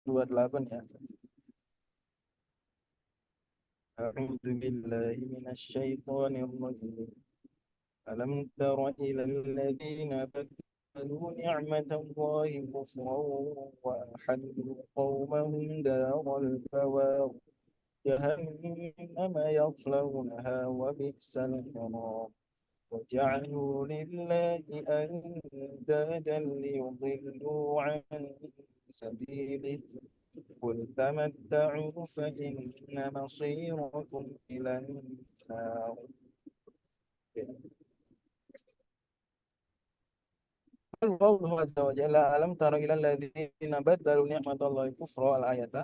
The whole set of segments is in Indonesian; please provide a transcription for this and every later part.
128 ya. A'udzu billahi minasyaitonir rajim. Alam tara ilal ladzina badalu ni'matallahi kufran wa ahallu qaumahum daral bawar jahannama yaslawnaha wa bi'sal qarar وجعلوا لله أندادا ليضلوا عن سبيله قل تمتعوا فإن مصيركم إلى النار. قوله عز وجل ألم تر إلى الذين بدلوا نعمة الله كفرا الآية.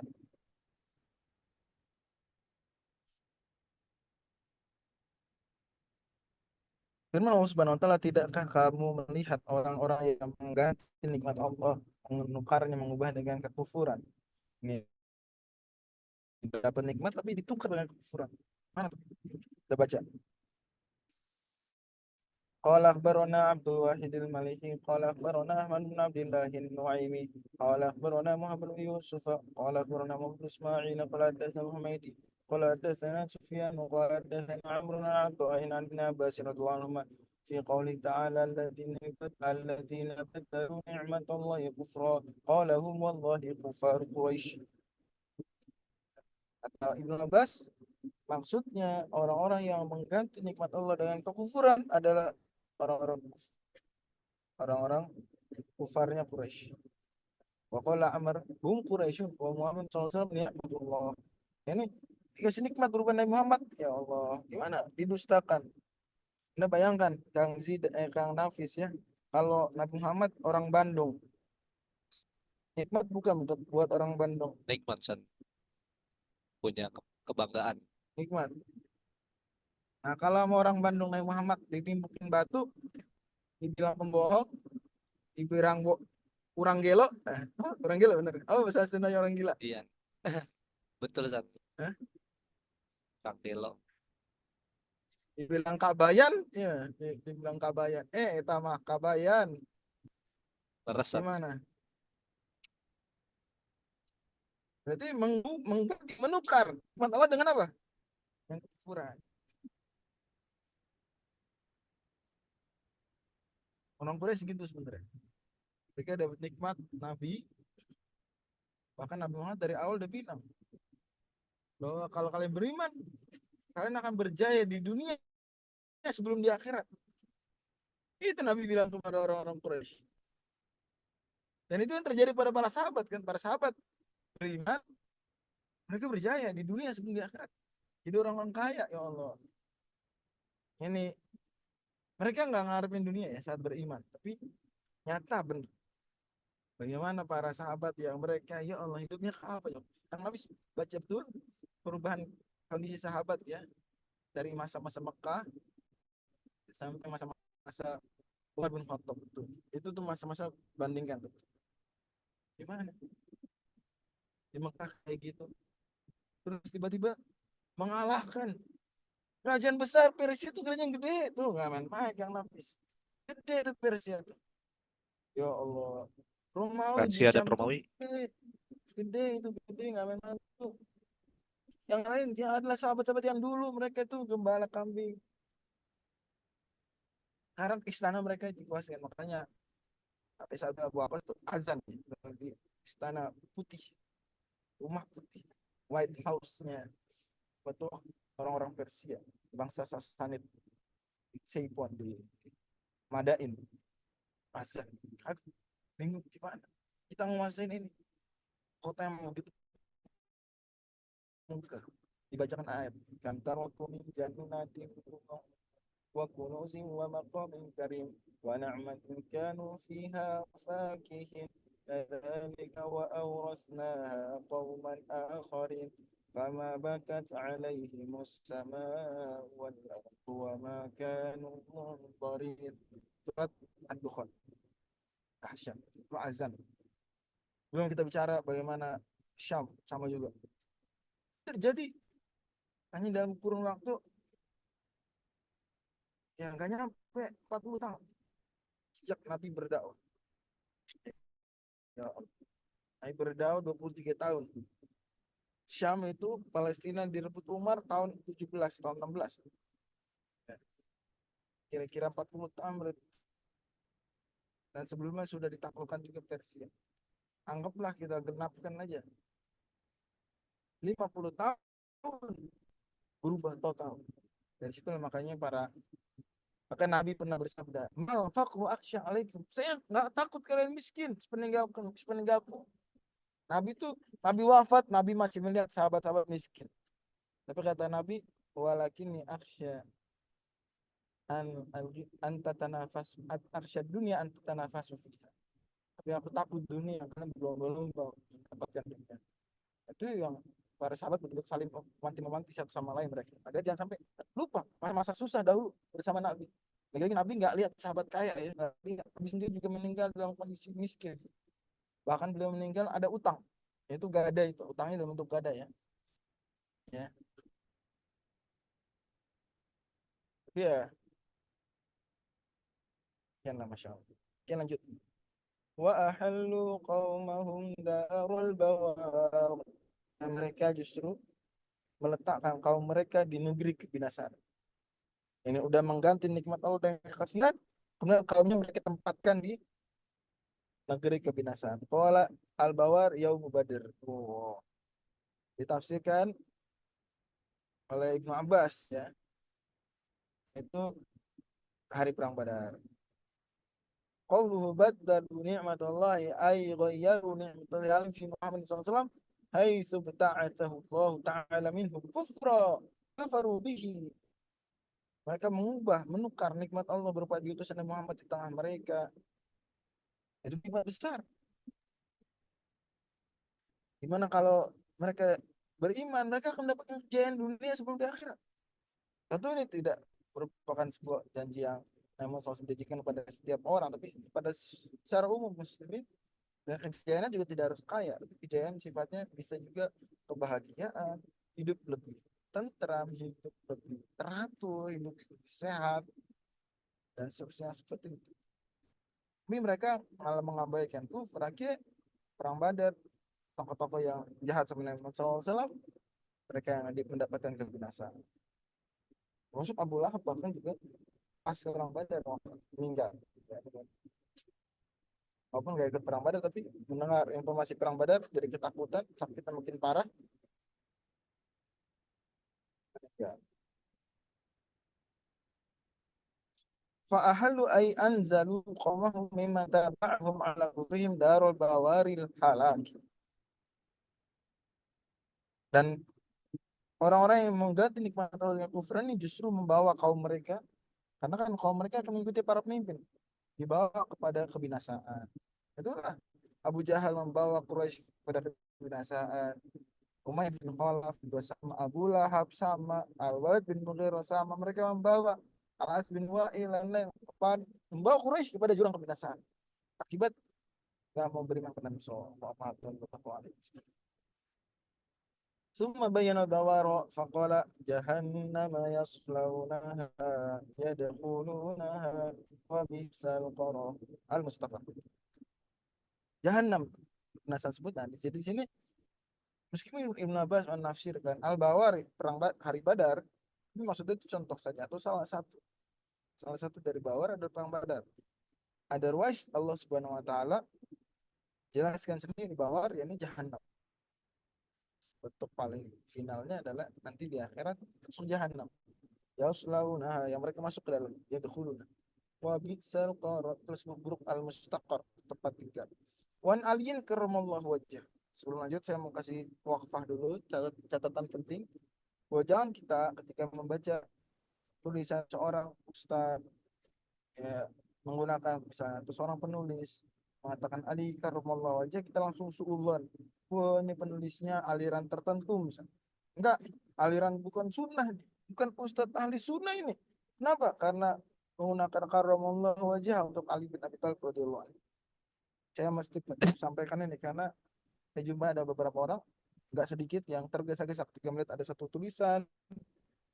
Firman Allah Subhanahu wa taala, tidakkah kamu melihat orang-orang yang mengganti nikmat Allah, menukarnya, mengubah dengan kekufuran? Ini dapat nikmat tapi ditukar dengan kekufuran. Mana? Kita baca. قال أخبرنا عبد الواحد المليحي قال أخبرنا أحمد بن عبد الله النعيمي قال أخبرنا محمد بن يوسف قال أخبرنا محمد بن إسماعيل قال حدثنا الحميدي قال حدثنا سفيان قال حدثنا عمرو بن عبد الله عن ابن عباس رضي الله عنهما في قوله تعالى الذين بدلوا نعمة الله كفرا قال هم والله كفار قريش. Kata Ibnu Abbas, maksudnya orang-orang yang mengganti nikmat Allah dengan kekufuran adalah orang-orang kufarnya Quraisy. Wa qala Amr hum Quraisyun wa Muhammad sallallahu alaihi wasallam ni'matullah. Ini dikasih nikmat berupa Nabi Muhammad, ya Allah, gimana didustakan. Anda bayangkan Kang Nafis ya, kalau Nabi Muhammad orang Bandung, nikmat bukan buat orang Bandung. Nikmat San, punya kebanggaan. Nikmat. Nah, kalau sama orang Bandung Nabi Muhammad ditimpukin batu, dibilang pembohong, dibilang kurang gelo, kurang gelo bener. Oh, bahasa Sundanya orang gila. Iya. Betul San. Hah? Kang Delo. Dibilang kabayan, ya, dibilang kabayan. Mah kabayan. Leres San. Gimana? Berarti menukar nikmat Allah dengan apa? Yang kekufuran. Orang Quraisy gitu sebenarnya. Mereka dapat nikmat Nabi, bahkan Nabi Muhammad dari awal udah bilang bahwa kalau kalian beriman, kalian akan berjaya di dunia sebelum di akhirat. Itu Nabi bilang kepada orang-orang Quraisy. Dan itu yang terjadi pada para sahabat kan, para sahabat beriman, mereka berjaya di dunia sebelum di akhirat. Jadi orang-orang kaya, ya Allah. Ini mereka nggak ngarepin dunia ya saat beriman, tapi nyata benar. Bagaimana para sahabat yang mereka, ya Allah, hidupnya apa ya? Yang Nabi baca betul perubahan kondisi sahabat ya, dari masa-masa Mekah sampai masa-masa Umar bin Khattab itu tuh masa-masa bandingkan tuh. Gimana? Di Mekah kayak gitu. Terus tiba-tiba mengalahkan kerajaan besar Persia itu, kerajaan gede tuh, nggak main-main yang Nafis. Gede tuh Persia tuh. Ya Allah. Romawi di Persia dan Syam tuh Romawi. gede itu, gede nggak main-main tuh. Yang lain dia adalah sahabat-sahabat yang dulu mereka tuh gembala kambing. Sekarang istana mereka dikuasai, makanya sampai saat Abu Abbas tuh azan di istana putih, rumah putih, White House-nya betul orang-orang Persia, bangsa Sasanid di Ceipon, di Madain. Azan, aku bingung gimana kita nguasain ini kota yang begitu muka. Dibacakan ayat kan tarokum min jannatin wa kunuzin wa maqamin karim wa na'matin kanu fiha fakihin kadzalika wa awrasnaha qauman akharin fama bakat alaihimus samaa wal ardu wa ma kanu munzarin. Surat Ad-Dukhan. Dahsyat. Itu azan. Belum kita bicara bagaimana Syam sama juga. Terjadi hanya dalam kurun waktu yang gak nyampe 40 tahun sejak Nabi berdakwah. Ya, Nabi berdakwah 23 tahun. Syam itu Palestina direbut Umar tahun 17, tahun 16. Kira-kira 40 tahun berarti. Dan sebelumnya sudah ditaklukkan juga Persia. Anggaplah kita genapkan aja 50 tahun berubah total. Dari situ makanya maka Nabi pernah bersabda, "Mal faqru akhsha alaikum." Saya nggak takut kalian miskin sepeninggalku. Nabi itu Nabi wafat, Nabi masih melihat sahabat-sahabat miskin. Tapi kata Nabi, "Walakinni akhsha an anta tanafas akhsha dunia anta tanafasu fiha." Tapi aku takut dunia karena berlomba-lomba mendapatkan dunia. Itu yang para sahabat betul-betul saling memanti satu sama lain mereka. Agar jangan sampai lupa masa susah dahulu bersama Nabi. Lagi Nabi nggak lihat sahabat kaya ya, nggak lihat. Nabi sendiri juga meninggal dalam kondisi miskin. Bahkan beliau meninggal ada utang, yaitu gada itu, utangnya dalam bentuk gada ya. Ya, tapi ya, ya masya Allah. Oke lanjut. Wa ahallu qaumahum darul bawar. Dan mereka justru meletakkan kaum mereka di negeri kebinasaan. Ini udah mengganti nikmat Allah dan kekafiran, kemudian kaumnya mereka tempatkan di negeri kebinasaan. Qala al-bawar yaum badr. Oh, ditafsirkan oleh Ibnu Abbas ya. Itu hari perang Badar. Qauluhu baddalu ni'matallahi ay ghayyaru ni'matallahi alim fi Muhammad SAW haitsu bata'athahu Allah ta'ala minhum kufra kafaru bihi. Mereka mengubah, menukar nikmat Allah berupa diutusnya Muhammad di tengah mereka. Itu nikmat besar. Gimana kalau mereka beriman, mereka akan mendapatkan kejayaan dunia sebelum di akhirat. Tentu ini tidak merupakan sebuah janji yang namun selalu menjanjikan kepada setiap orang, tapi pada secara umum muslimin, dan kejayaan juga tidak harus kaya, tapi kejayaan sifatnya bisa juga kebahagiaan, hidup lebih tentram, hidup lebih teratur, hidup lebih sehat, dan seterusnya seperti itu. Tapi mereka malah mengabaikan kufur. Akhirnya perang Badar, tokoh-tokoh yang jahat sebenarnya Muhammad SAW, mereka yang mendapatkan kebinasaan. Masuk Abu Lahab bahkan juga pas perang Badar meninggal. Walaupun nggak ikut perang Badar, tapi mendengar informasi perang Badar jadi ketakutan, sakitnya makin parah. Ya. Fa'ahalu ay anzalu qawmahum mimma taba'hum ala kufrihim darul bawaril halak. Dan orang-orang yang mengganti nikmat Allah dengan kufur ini justru membawa kaum mereka, karena kan kaum mereka akan mengikuti para pemimpin, dibawa kepada kebinasaan. Itulah Abu Jahal membawa Quraisy kepada kebinasaan. Umayyah bin Khalaf juga sama, Abu Lahab sama, Al-Walid bin Mughirah sama, mereka membawa Al-As bin Wa'il dan lain membawa Quraisy kepada jurang kebinasaan akibat tidak mau beriman kepada Nabi SAW. Summa bayyana al-bawara faqala jahannama yaslawnaha yadkhulunaha wa bi'sal qarar. Al-Mustafa. Jahannam nasal sebutan. Jadi di sini meskipun Ibnu Abbas menafsirkan al-bawar perang hari Badar, ini maksudnya itu contoh saja atau salah satu dari bawar ada perang Badar. Otherwise Allah Subhanahu wa taala jelaskan sendiri bawar yakni jahannam. Bentuk paling finalnya adalah nanti di akhirat masuk jahanam. Yaslaunaha yang mereka masuk ke dalam yadkhuluna. Wa bi'sal qarar terus buruk al-mustaqar tempat tinggal. Wan aliyin karamallahu wajah. Sebelum lanjut saya mau kasih wakfah dulu catatan penting. Bahwa jangan kita ketika membaca tulisan seorang ustaz ya, menggunakan misalnya atau seorang penulis mengatakan Ali karamallahu wajah, kita langsung suudzon. Wah, ini penulisnya aliran tertentu misalnya. Enggak, aliran bukan sunnah, bukan ustadz ahli sunnah ini. Kenapa? Karena menggunakan karamallahu wajah untuk Ali bin Abi Thalib radhiyallahu anhu. Saya mesti sampaikan ini karena saya jumpa ada beberapa orang, nggak sedikit yang tergesa-gesa ketika melihat ada satu tulisan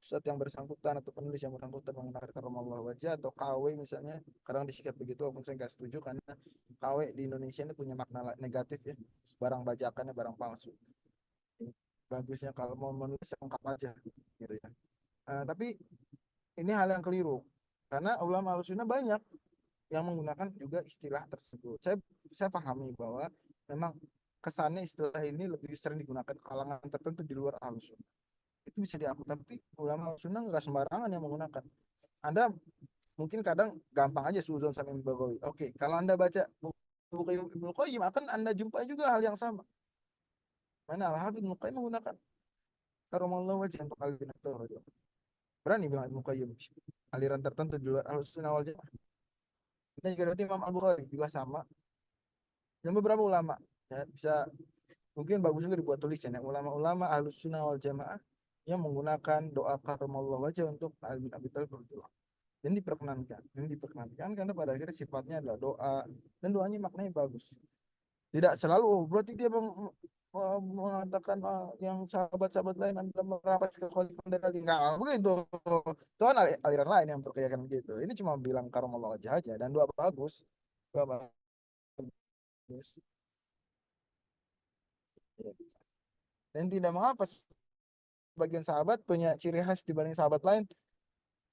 ustadz yang bersangkutan atau penulis yang bersangkutan menggunakan karamallahu wajah atau KW misalnya, kadang disikat begitu, walaupun saya nggak setuju karena KW di Indonesia ini punya makna negatif ya, barang bajakannya barang palsu. Bagusnya kalau mau menulis lengkap aja gitu ya. Tapi ini hal yang keliru karena ulama Ahlussunnah banyak yang menggunakan juga istilah tersebut. Saya pahami bahwa memang kesannya istilah ini lebih sering digunakan kalangan tertentu di luar Ahlussunnah. Itu bisa diakui, tapi ulama Ahlussunnah nggak sembarangan yang menggunakan. Anda mungkin kadang gampang aja suzon sama Imam Bagawi. Oke, kalau Anda baca buku Ibnu Qayyim akan Anda jumpai juga hal yang sama. Mana Al-Hafidz Ibnu Qayyim menggunakan karamallahu wajhan untuk Ali bin Abi Thalib. Berani bilang Ibnu Qayyim aliran tertentu di luar Ahlussunnah wal Jamaah. Kita juga berarti Imam Al-Bukhari juga sama. Dan beberapa ulama ya, bisa mungkin bagus juga dibuat tulisan ya, ulama-ulama Ahlussunnah wal Jamaah yang menggunakan doa karamallahu wajah untuk Ali bin Abi Thalib dan diperkenankan karena pada akhirnya sifatnya adalah doa dan doanya maknanya bagus. Tidak selalu berarti dia mengatakan yang sahabat-sahabat lain adalah merapat ke khalifah dari Ali. Enggak begitu. Itu kan aliran lain yang berkeyakinan begitu. Ini cuma bilang karamallahu wajah aja dan doa bagus. Doa bagus. Dan tidak mengapa sebagian sahabat punya ciri khas dibanding sahabat lain.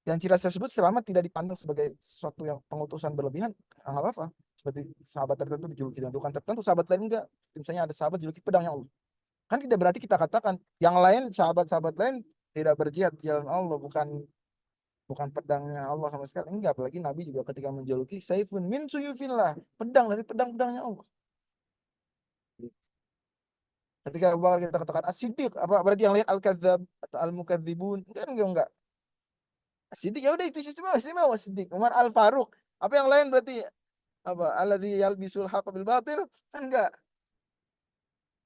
Yang ciri khas tersebut selama tidak dipandang sebagai sesuatu yang pengutusan berlebihan, nggak apa-apa. Seperti sahabat tertentu dijuluki dengan Tuhan tertentu, sahabat lain enggak. Misalnya ada sahabat dijuluki pedangnya Allah. Kan tidak berarti kita katakan yang lain, sahabat-sahabat lain tidak berjihad di jalan Allah, bukan pedangnya Allah sama sekali. Enggak, apalagi Nabi juga ketika menjuluki saifun min suyufillah, pedang dari pedang-pedangnya Allah. Ketika Abu Bakar kita katakan as-siddiq, apa berarti yang lain al-kadzdzab atau al-mukadzibun? Enggak. Siddiq ya udah itu semua Siddiq. Umar Al Faruq. Apa yang lain berarti apa? Alladzi yalbisul haqq bil batil? Enggak.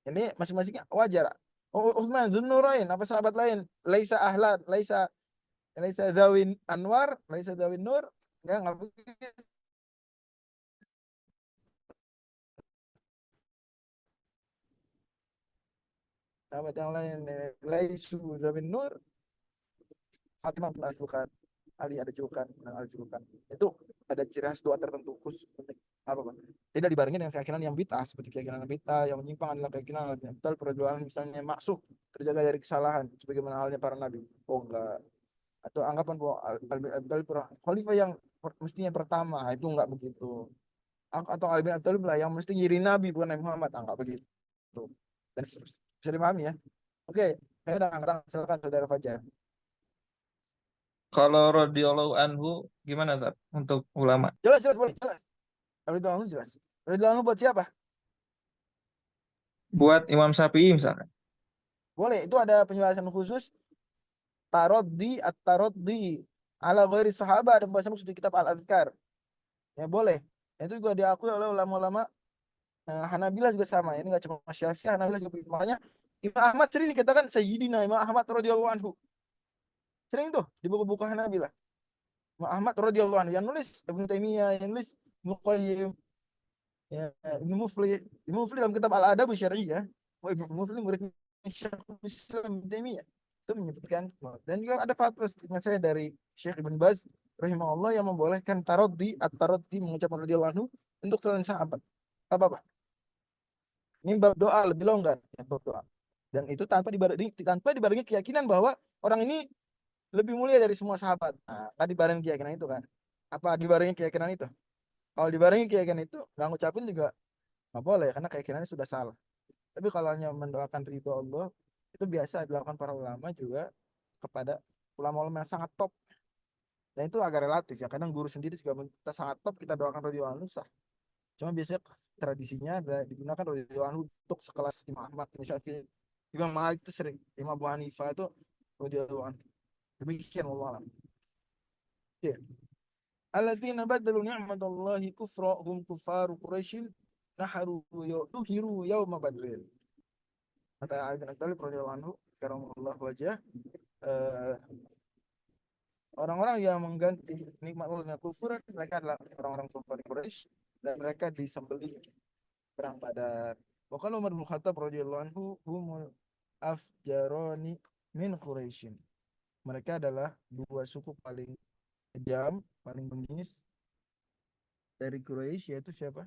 Ini masing-masing wajar. Utsman Dzunurain, apa sahabat lain? Laisa ahlan, laisa dzawin anwar, laisa dzawin nur. Enggak begitu. Sahabat yang lain laisu dzawin nur. Fatimah pun ada julukan, Ali ada julukan, Ali julukan. Itu ada ciri khas doa tertentu khusus apa Pak? Tidak dibarengi dengan keyakinan yang bid'ah seperti keyakinan bid'ah yang menyimpang adalah keyakinan betul perjuangan misalnya maksud terjaga dari kesalahan sebagaimana halnya para nabi. Oh enggak. Atau anggapan bahwa Abi Thalib khalifah yang mestinya pertama itu enggak begitu. Atau Ali bin Abi Thalib lah yang mesti ngiri nabi bukan Nabi Muhammad, enggak begitu. Dan bisa dipahami ya. Oke, saya udah angkat tangan, silakan saudara Fajar. Kalau radhiyallahu anhu gimana Tat? Untuk ulama? Jelas boleh jelas. Ridwan Anu jelas. Ridwan Anu buat siapa? Buat Imam Syafi'i misalkan. Boleh, itu ada penjelasan khusus at-taraddi ala ghairi sahabat dan bahasa khusus di kitab Al-Azkar. Ya boleh. Itu juga diakui oleh ulama-ulama Hanabilah juga sama. Ini enggak cuma Syafi'i, Hanabilah juga begitu. Makanya Imam Ahmad sering dikatakan Sayyidina Imam Ahmad radhiyallahu anhu. Sering tuh di buku-buku Hanabilah. Imam Ahmad radhiyallahu anhu yang nulis Ibnu Taimiyah, yang nulis Ibnu Qayyim, ya, Ibnu Mufli dalam kitab Al-Adab Syar'i ya. Ibnu Mufli murid Syekhul Islam Ibnu Taimiyah itu menyebutkan dan juga ada fatwa saya dari Syekh Ibn Baz rahimahullah yang membolehkan at-taraddi mengucapkan radhiyallahu anhu untuk selain sahabat. Apa? Ini bab doa lebih longgar ya, bab doa. Dan itu tanpa dibarengi keyakinan bahwa orang ini lebih mulia dari semua sahabat. Nah, kan dibarengi keyakinan itu kan. Apa dibarengi keyakinan itu? Kalau dibarengi keyakinan itu, nggak ngucapin juga nggak boleh karena keyakinannya sudah salah. Tapi kalau hanya mendoakan ridho Allah, itu biasa dilakukan para ulama juga kepada ulama-ulama yang sangat top. Dan itu agak relatif ya. Kadang guru sendiri juga kita sangat top, kita doakan ridho Allah sah. Cuma biasanya tradisinya adalah digunakan ridho Allah untuk sekelas Imam Ahmad, Imam Syafi'i, Imam Malik itu sering, Imam Abu Hanifah itu ridho Allah. Demikian Allah. Ya. Alladzina badalu ni'matallahi kufra hum kufaru Quraisy nuhiru yauma badrin. Kata Ali bin Abi Thalib radhiyallahu anhu, karamallahu wajah, orang-orang yang mengganti nikmat Allah dengan kufur, mereka adalah orang-orang kufar Quraisy dan mereka disembelih perang Badar. Wa qala Umar bin Khattab radhiyallahu anhu humul afjarani min Quraisy. Mereka adalah dua suku paling kejam, paling bengis dari Quraisy, yaitu siapa?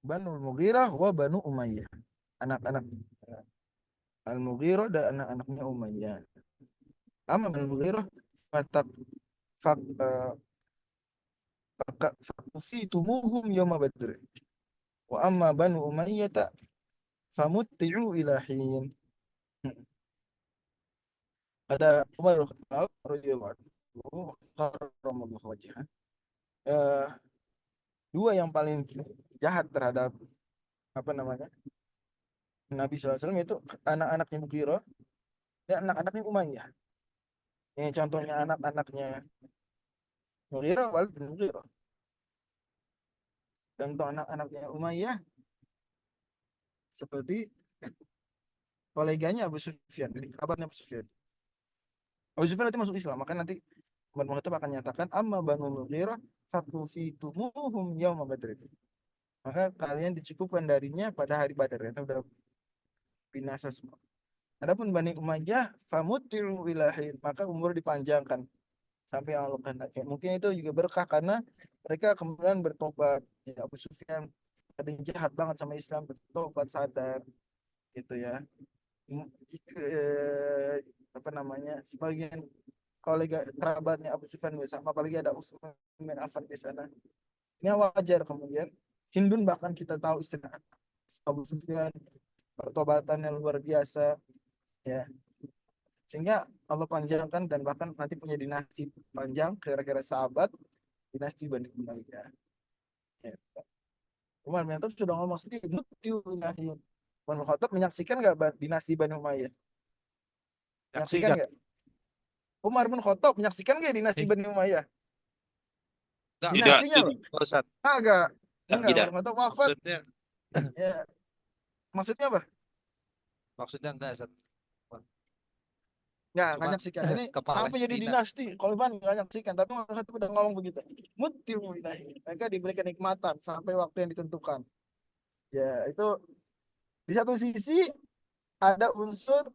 Banu Mughirah wa Banu Umayyah. Anak-anak Al-Mughirah dan anak-anaknya Umayyah. Amma Banu Mughirah fatak fak fakufitumuhum yawma badr. Wa amma Banu Umayyah famutti'u ila hin. Kata Umar bin Khattab radhiyallahu anhu, karramallahu wajhah. Eh, Dua yang paling jahat terhadap apa namanya Nabi SAW itu anak-anaknya Mughirah dan anak-anaknya Umayyah. Ini contohnya anak-anaknya Mughirah, Walid bin Mughirah. Contoh anak-anaknya Umayyah seperti koleganya Abu Sufyan, jadi kerabatnya Abu Sufyan. Abu Sufyan nanti masuk Islam, maka nanti Umar bin Khattab akan nyatakan amma Banu Mughirah fakufitumuhum yawma badr. Maka kalian dicukupkan darinya pada hari Badar, itu udah binasa semua. Adapun Bani Umayyah famuti'u ilahin, maka umur dipanjangkan sampai Allah kehendaki. Mungkin itu juga berkah karena mereka kemudian bertobat. Ya, Abu Sufyan tadinya jahat banget sama Islam, bertobat sadar gitu ya. Apa namanya? Sebagian kolega kerabatnya Abu Sufyan sama, apalagi ada Utsman bin Affan di sana. Ini wajar kemudian. Hindun bahkan kita tahu istilah Abu Sufyan pertobatannya luar biasa ya, sehingga Allah panjangkan dan bahkan nanti punya dinasti panjang kira-kira sahabat dinasti Bani Umayyah ya. Umar bin Khattab sudah ngomong sendiri Umar bin Khattab menyaksikan nggak dinasti Bani Umayyah, menyaksikan Nyaksikan. nggak? Umar bin Khattab menyaksikan nggak dinasti Eh, Bani Umayyah, enggak. Tidak, dinastinya tidak, loh? Ustaz. Agak enggak, Umar tidak. bin Khattab wafat Maksudnya, ya. Maksudnya apa? maksudnya enggak, Ustaz. Nggak Cuma nyaksikan. Ini ke sampai jadi Palestina. dinasti. Khalifah nggak nyaksikan, tapi Umar bin Khattab udah ngomong begitu. Mutiu ilahi. Mereka diberi kenikmatan sampai waktu yang ditentukan. Ya, itu di satu sisi ada unsur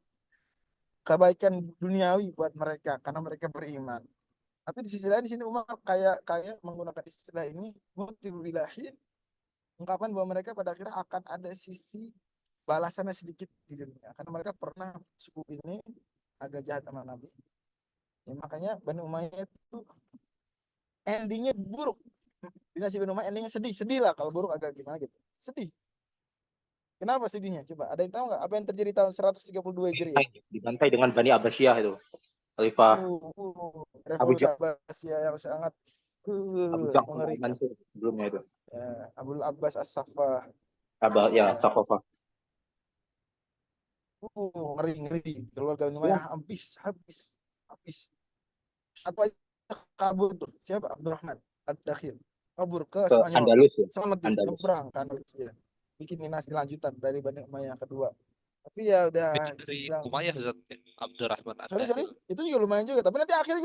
kebaikan duniawi buat mereka karena mereka beriman. Tapi di sisi lain di sini Umar kayak kayak menggunakan istilah ini mutiu ilahi, mengungkapkan bahwa mereka pada akhirnya akan ada sisi balasannya sedikit di dunia karena mereka pernah suku ini agak jahat sama Nabi. Ya, makanya Bani Umayyah itu endingnya buruk. Dinasti Bani Umayyah endingnya sedih, sedih lah kalau buruk agak gimana gitu. Sedih. Kenapa sedihnya? Coba ada yang tahu nggak apa yang terjadi tahun 132 Hijriah? Dibantai dengan Bani Abbasiyah itu. Khalifah Abu Revolusi Abbasiyah yang sangat Ja'far mengerikan. Al-Mansur sebelumnya itu. Ya, Abul Abbas As-Saffah. Ya, Sakofa. Ngeri ngeri. Keluarga Bani Umayyah habis habis habis. Satu aja kabur tuh. Siapa? Abdurrahman Ad-Dakhil. Kabur ke Ke Spanyol. Andalus ya. Selamat dia Andalus. nyebrang kan ya. Bikin dinasti lanjutan dari Bani Umayyah kedua. Tapi ya udah Itu dari bilang, Umayyah, Ustaz. Abdurrahman sorry Ad-Dakhil. itu juga lumayan juga. Tapi nanti akhirnya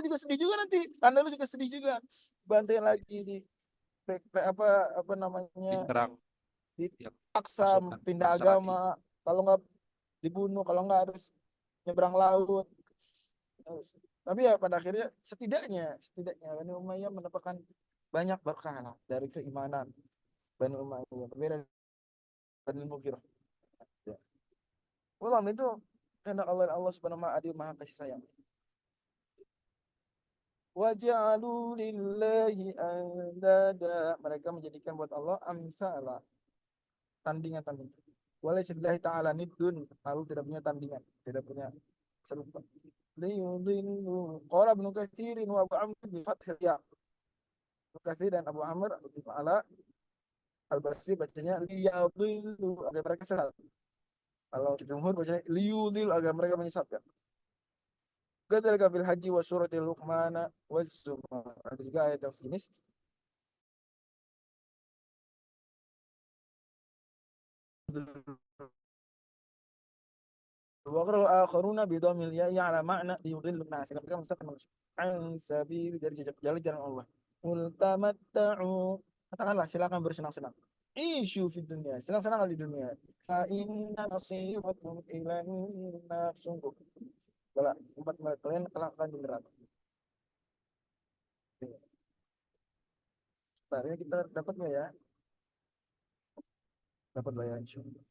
juga sedih juga nanti. Andalus juga sedih juga. Bantai lagi di apa namanya Diserang yang dipaksa pasukan pindah Nasrani. agama. Kalau nggak dibunuh, kalau nggak harus nyebrang laut. Tapi ya pada akhirnya setidaknya Bani Umayyah mendapatkan banyak berkah lah dari keimanan Bani Umayyah, berbeda dari Mughirah. Ya. Ulam itu karena Allah Subhanahu wa adil maha kasih sayang. Waja'alu lillahi andada, mereka menjadikan buat Allah amsala, tandingan-tandingan. Walaysillahi ta'ala nidun, Allah tidak punya tandingan, tidak punya serupa. Liyudillu qala Ibnu Katsirin wa Abu Amr bi fathil ya. Ibnu Katsir dan Abu Amr ala Al-Basri bacanya liyudillu agar mereka sesat. Kalau jumhur bacanya liyudil agar mereka menyesatkan. Kadzalika fil haji wa surati Luqman wa Zumar. Ada juga ayat yang sejenis. Wa qara al-akharuna bi dhammil ya'i ala ma'na liyudillu an-nas. Mereka menyesatkan manusia. An sabil dari jalan Allah. Qul tamatta'u. Katakanlah silakan bersenang-senang. Isyu fi dunia, senang-senang di dunia. Fa inna nasibakum ilan nar, sungguh kalau tempat kalian akan di neraka. Sebenarnya kita dapat nggak ya? Dapat lah ya insyaallah.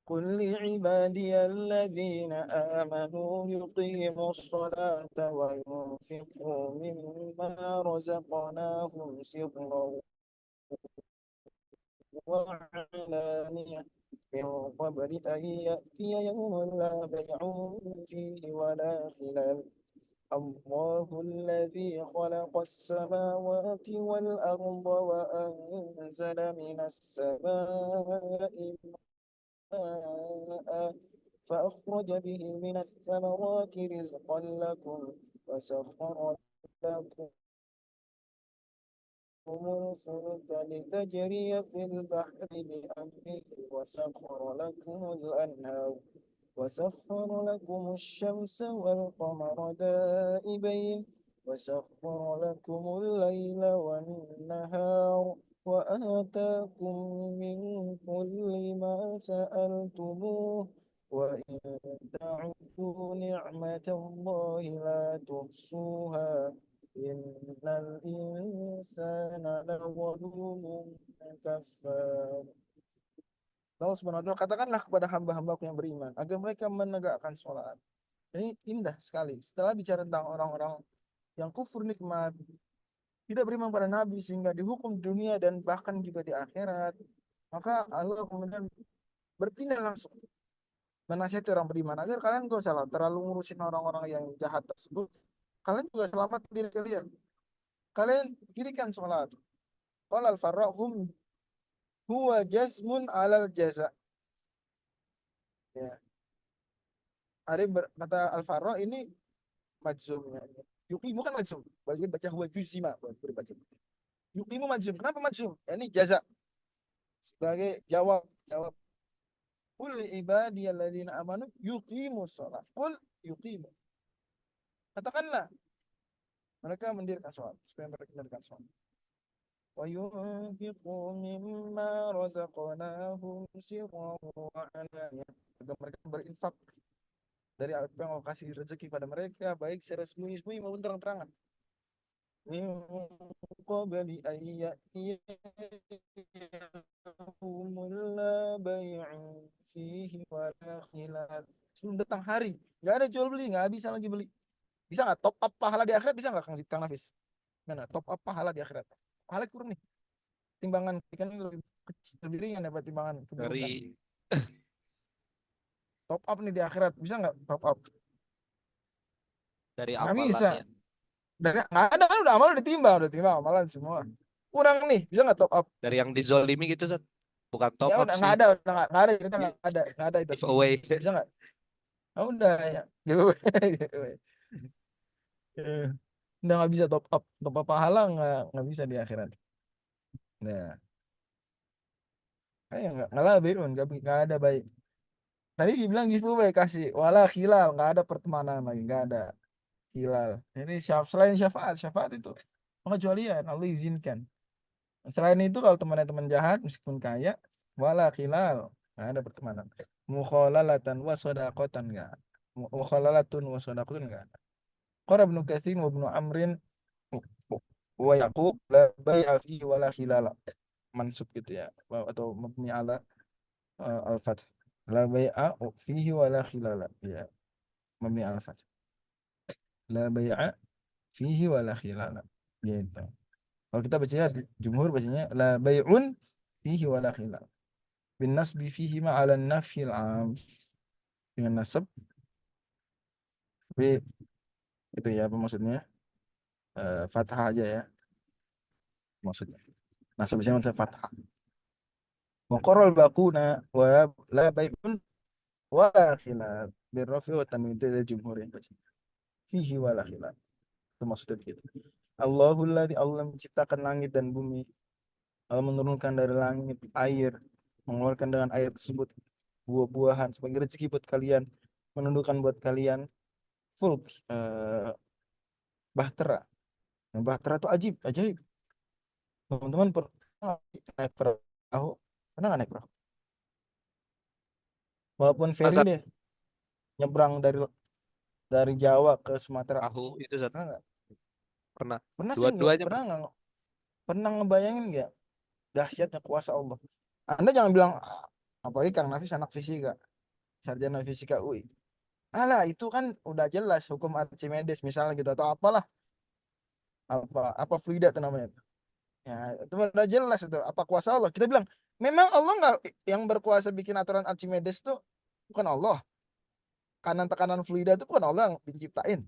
قل لعبادي الذين آمنوا يقيموا الصلاة وينفقوا مما رزقناهم سرا وعلانية من قبل أن يأتي يوم لا بيع فيه ولا خلال الله الذي خلق السماوات والأرض وأنزل من السماء ماء فأخرج به من الثمرات رزقا لكم وسخر لكم الفلك لتجري في البحر بأمره وسخر لكم الشمس والقمر دائبين وسخر لكم الليل والنهار وآتاكم من كل ما سألتموه وإن تعدوا نعمة الله لا تحصوها إن الإنسان لظلوم كفار. Allah Subhanahu wa Ta'ala, katakanlah kepada hamba-hambaku yang beriman agar mereka menegakkan sholat. Ini indah sekali. Setelah bicara tentang orang-orang yang kufur nikmat, tidak beriman pada Nabi sehingga dihukum di dunia dan bahkan juga di akhirat, maka Allah kemudian berpindah langsung menasihati orang beriman agar kalian gak salah terlalu ngurusin orang-orang yang jahat tersebut. Kalian juga selamat diri kalian. Kalian dirikan sholat. Qala al-farrahum huwa jazmun alal jaza. Ya. Ada kata al-farrah ini majzumnya. Yuqimu kan majzum. Bagi baca huwa juzima. Baca. Yuqimu majzum. Kenapa majzum? Ini jaza. Sebagai jawab. Qul ibadiyalladzina amanu yuqimu sholat. Qul yuqimu. Katakanlah mereka mendirikan sholat. Supaya mereka mendirikan sholat. وَيُنْفِقُوا مِمَّا رَزَقْنَاهُمْ سِرًّا وَعَلَانِيَةً. Agar mereka berinfak dari apa yang Allah kasih rezeki pada mereka, baik secara sembunyi-sembunyi maupun terang-terangan. مِنْ قَبْلِ أَنْ يَأْتِيَ يَوْمٌ لَا بَيْعٌ فِيهِ وَلَا خِلَالٌ. Sebelum datang hari, nggak ada jual beli, nggak bisa lagi beli. Bisa nggak top up pahala di akhirat? Bisa nggak Kang Nafis? Mana top up pahala di akhirat? Pahala kurang nih. Timbangan ikan lebih kecil, lebih ringan daripada timbangan keburukan. Dari Top up nih di akhirat, bisa nggak top up? dari Nggak bisa. amalannya. Dan nggak ada kan, udah ditimbang amalan semua. Kurang nih, bisa nggak top up? Dari yang dizolimi gitu, Zat. Bukan top Ya up udah sih. nggak ada kita nggak ada itu. Giveaway. Bisa nggak? Oh, udah ya. Giveaway. Udah nggak bisa top up pahala, nggak bisa di akhirat. Nah, kayak nggak lah Birun, nggak ada baik. Tadi dibilang giveaway kasih, wala khilal, nggak ada pertemanan lagi, nggak ada hilal. Ini selain syafaat itu pengecualian Allah izinkan. Selain itu kalau temannya teman jahat meskipun kaya, wala khilal, nggak ada pertemanan. Mukhalalatan wa shadaqatan, nggak. Mukhalalatun wa shadaqatun, nggak ada. Qala Ibnu Katsir wa Ibnu Amrin wa Yaqub la bai'a fi wala khilal. Mansub gitu ya, atau mabni ala al-fath. La bai'a fihi wala khilal. Ya, mabni ala al-fath. La bai'a fihi wala khilal. Gitu. Kalau kita bacanya jumhur bacanya la bai'un fihi wala khilal. Bin nasbi fihi ma ala nafil am. Dengan nasab. Tapi itu ya apa maksudnya? Fathah aja ya. Maksudnya. Nasab biasanya maksudnya fathah. Wa qarral baquna wa la bai'un wala khilal. Birrafi wa tanwin, itu dari jumhur yang baca. Fihi wala khilal. Itu maksudnya begitu. Allahul ladzi, Allah menciptakan langit dan bumi. Allah menurunkan dari langit air, mengeluarkan dengan air tersebut buah-buahan sebagai rezeki buat kalian, menundukkan buat kalian fulk, bahtera. Yang bahtera itu ajaib. Teman-teman pernah naik perahu? Pernah nggak naik perahu? Walaupun ferry deh, nyebrang dari Jawa ke Sumatera. Tahu itu, Zat. Pernah nggak? Pernah. Pernah sih nggak? Dua-duanya Pernah nggak? Pernah ngebayangin nggak dahsyatnya kuasa Allah? Anda jangan bilang, apalagi Kang Nafis anak fisika, sarjana fisika UI. Alah, itu kan udah jelas hukum Archimedes misalnya gitu, atau apalah, apa fluida itu namanya. Ya, itu udah jelas itu apa kuasa Allah. Kita bilang, memang Allah nggak yang berkuasa bikin aturan Archimedes itu, bukan Allah. Kanan tekanan fluida itu bukan Allah yang menciptain.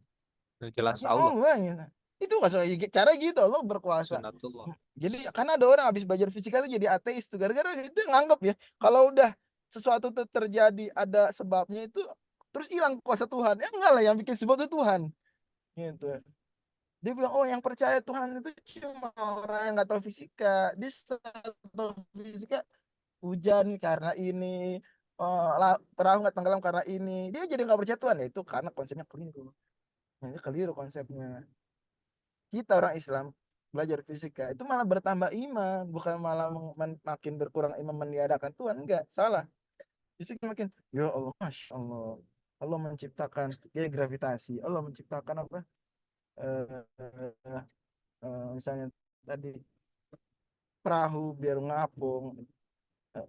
Yang jelas Ya Allah, Allah ya. Itu kan cara gitu Allah berkuasa. sunatullah. Jadi karena ada orang habis belajar fisika itu jadi ateis tuh gara-gara itu nganggap ya kalau udah sesuatu terjadi ada sebabnya itu terus hilang kuasa Tuhan. Ya enggak lah, yang bikin sebab itu Tuhan. Gitu. Dia bilang, oh yang percaya Tuhan itu cuma orang yang nggak tahu fisika. Dia tahu fisika, hujan karena ini, perahu nggak tenggelam karena ini. Dia jadi nggak percaya Tuhan. Ya, itu karena konsepnya keliru. Ini keliru konsepnya. Kita orang Islam belajar fisika itu malah bertambah iman, bukan malah makin berkurang iman meniadakan Tuhan. Enggak, salah. Justru makin, ya Allah, Masya Allah. Allah menciptakan ya gravitasi. Allah menciptakan apa? Eh, Misalnya tadi perahu biar ngapung,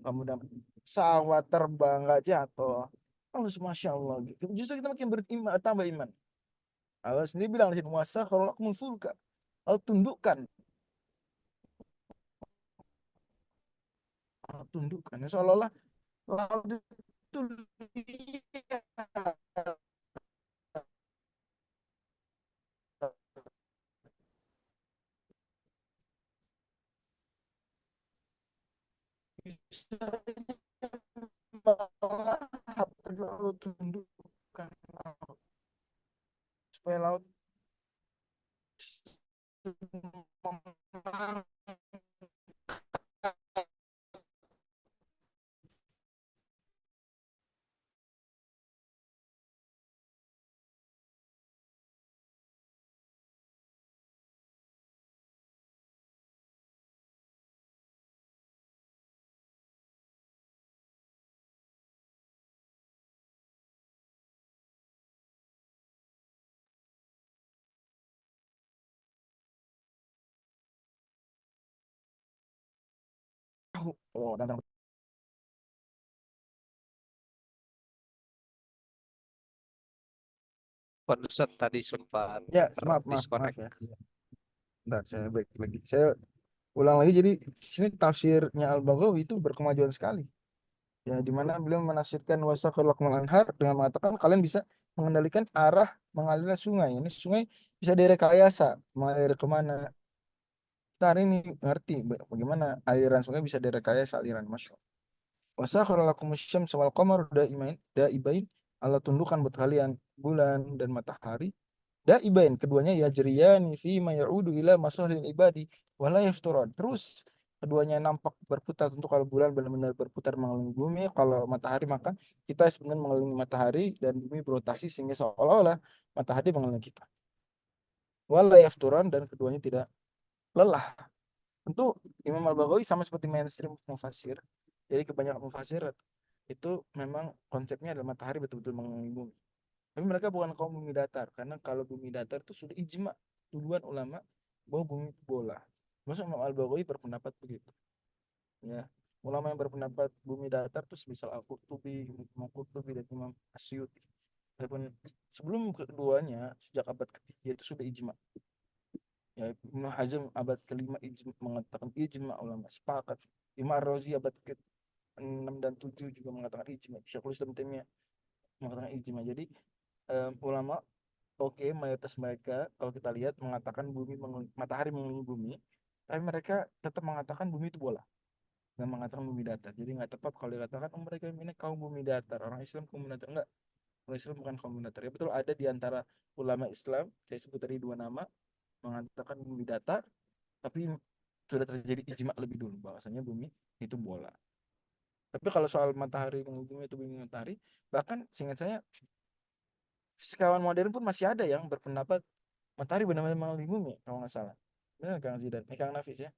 kemudian pesawat terbang nggak jatuh. Allah, Masya Allah gitu. Justru kita makin beriman, tambah iman. Allah sendiri bilang di sini, masa kalau aku fulka, Allah tundukkan, Allah tundukkan. Ya, seolah-olah laut itu liar. Melahap, tapi Allah tundukkan laut supaya laut tahu. Oh, datang. Pak Ustadz tadi sempat Ya, maaf disconnect. ya. Bentar, saya baik lagi. Saya ulang lagi. Jadi di sini tafsirnya Al-Baghawi itu berkemajuan sekali. Ya, di mana beliau menafsirkan wasaqul anhar dengan mengatakan kalian bisa mengendalikan arah mengalirnya sungai. Ini sungai bisa direkayasa mengalir kemana. Kita hari ini ngerti bagaimana aliran sungai bisa direkayasa aliran, Masya Allah. Wasakhara lakum asy-syamsa wal qamar daibain. Allah tundukkan buat kalian bulan dan matahari daibain, keduanya ya jariyani fi ma ya'udu ila masalihil ibadi wala yafturun. Terus keduanya nampak berputar. Tentu kalau bulan benar-benar berputar mengelilingi bumi, kalau matahari maka kita sebenarnya mengelilingi matahari dan bumi berotasi sehingga seolah-olah matahari mengelilingi kita. Wala yafturun, dan keduanya tidak lelah. Tentu Imam Al-Baghawi sama seperti mainstream mufasir. Jadi kebanyakan mufasir itu memang konsepnya adalah matahari betul-betul mengelilingi bumi. Tapi mereka bukan kaum bumi datar, karena kalau bumi datar itu sudah ijma duluan ulama bahwa bumi itu bola. Maksud Imam Al-Baghawi berpendapat begitu. Ya, ulama yang berpendapat bumi datar itu misal Al-Qurtubi, Imam Qurtubi dan Imam Asyuti. Walaupun sebelum keduanya sejak abad ketiga itu sudah ijma. Ya, Ibnu Hazm abad kelima ijma, mengatakan ijma ulama sepakat. Imam Ar-Razi abad ke-6 dan 7 juga mengatakan ijma. Syekhul Islam Taimiyah mengatakan ijma. Jadi ulama, oke, mayoritas mereka kalau kita lihat mengatakan matahari mengelilingi bumi, tapi mereka tetap mengatakan bumi itu bola, nggak mengatakan bumi datar. Jadi nggak tepat kalau dikatakan mereka ini kaum bumi datar, orang Islam kaum bumi datar. Enggak, orang Islam bukan kaum bumi datar. Ya betul, ada di antara ulama Islam, saya sebut tadi dua nama, mengatakan bumi datar, tapi sudah terjadi ijma lebih dulu bahwasanya bumi itu bola. Tapi kalau soal matahari mengelilingi bumi itu bumi matahari, bahkan seingat saya fisikawan modern pun masih ada yang berpendapat matahari benar-benar mengelilingi bumi kalau nggak salah. Benar Kang Zidan, Kang Nafis ya.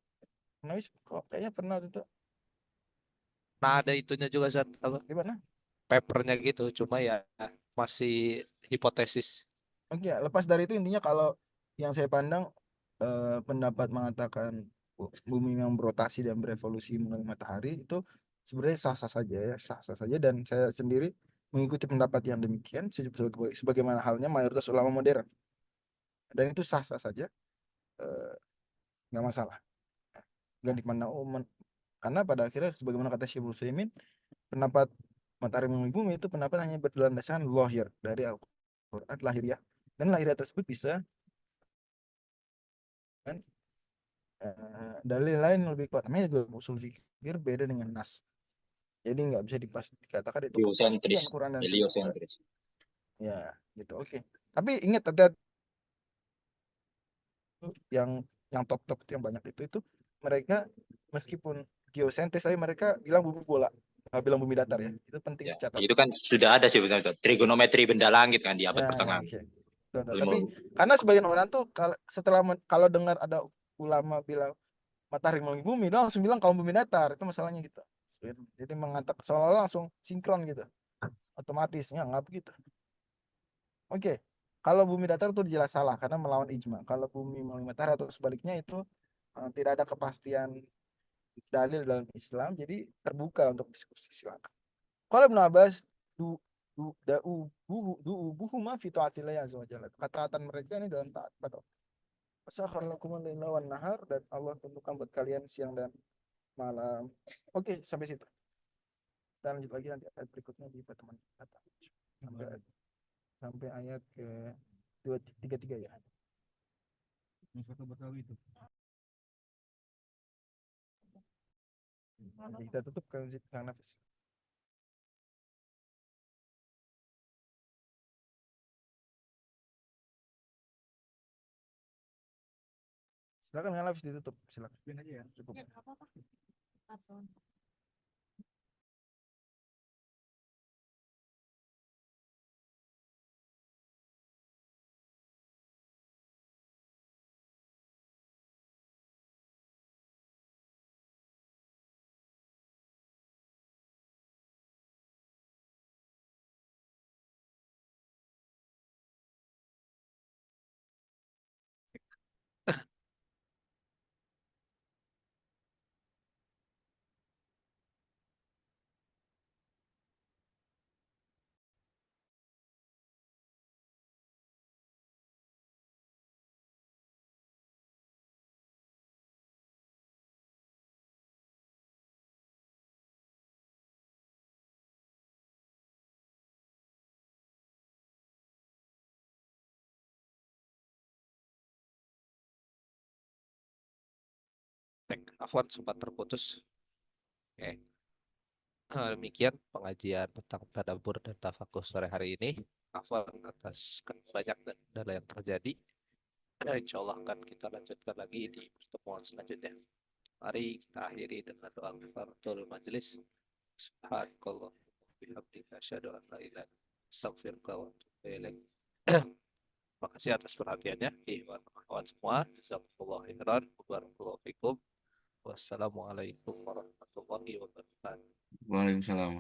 Kang Nafis kok kayaknya pernah waktu itu. Nah, ada itunya juga Zat, apa Gimana? papernya gitu, cuma ya masih hipotesis. Oke, ya, lepas dari itu intinya kalau yang saya pandang, pendapat mengatakan bumi yang berotasi dan berevolusi mengelilingi matahari itu sebenarnya sah-sah saja ya, sah-sah saja, dan saya sendiri mengikuti pendapat yang demikian sebagaimana halnya mayoritas ulama modern, dan itu sah-sah saja, eh, nggak masalah, nggak dipandang karena pada akhirnya sebagaimana kata Syekh Utsaimin, pendapat matahari mengelilingi bumi itu pendapat hanya berlandaskan lahir dari Al-Quran lahiriah, dan lahiriah tersebut bisa kan, dalil lain lebih kuat. Namanya juga usul fikir beda dengan nas, jadi nggak bisa dikatakan itu Heliosentris. kepastian Quran dan Sunnah. Heliosentris. Ya gitu, oke. Tapi ingat, hati-hati, yang top itu yang banyak itu mereka meskipun geosentris tapi mereka bilang bumi bola, nggak bilang bumi datar ya, itu penting Ya, dicatat. itu kan sudah ada sih betul trigonometri benda langit kan di abad Ya, pertengahan. oke. Tapi Ilmu karena sebagian orang tuh kalau dengar ada ulama bilang matahari mengelilingi bumi, dia langsung bilang kaum bumi datar, itu masalahnya gitu. Jadi mengatakan seolah-olah langsung sinkron gitu, otomatis ya nggak begitu. Oke, kalau bumi datar itu jelas salah karena melawan ijma. Kalau bumi mengelilingi matahari atau sebaliknya itu tidak ada kepastian dalil dalam Islam, jadi terbuka untuk diskusi, silakan. Kalau Ibnu Abbas du du da'u buhu ma fi taatillah azza wa jalla. Ketaatan mereka ini dalam taat pada Allah. Fasakhkhara lakum al-laila wan nahar, dan Allah tentukan buat kalian siang dan malam. Oke, sampai situ. Kita lanjut lagi nanti ayat berikutnya di pertemuan datang. Sampai ayat ke 233 ya. Nanti kita tutup Kang Nafis. Silakan Kang Nafis, ditutup. Silakan aja ya. Cukup. Afwan sempat terputus. Oke. Demikian pengajian tentang tadabbur dan tafakur sore hari ini. Afwan atas banyak kendala yang terjadi. Insya Allah akan kita lanjutkan lagi di pertemuan selanjutnya. Mari kita akhiri dengan doa kafaratul majelis. Subhanakallah bihamdika asyhadu an la ilaha illa anta astaghfiruka wa atubu ilaik. Terima kasih atas perhatiannya. Kawan semua, jazakumullah khairan. Barakallahu fikum. Wassalamualaikum warahmatullahi wabarakatuh. Waalaikumsalam.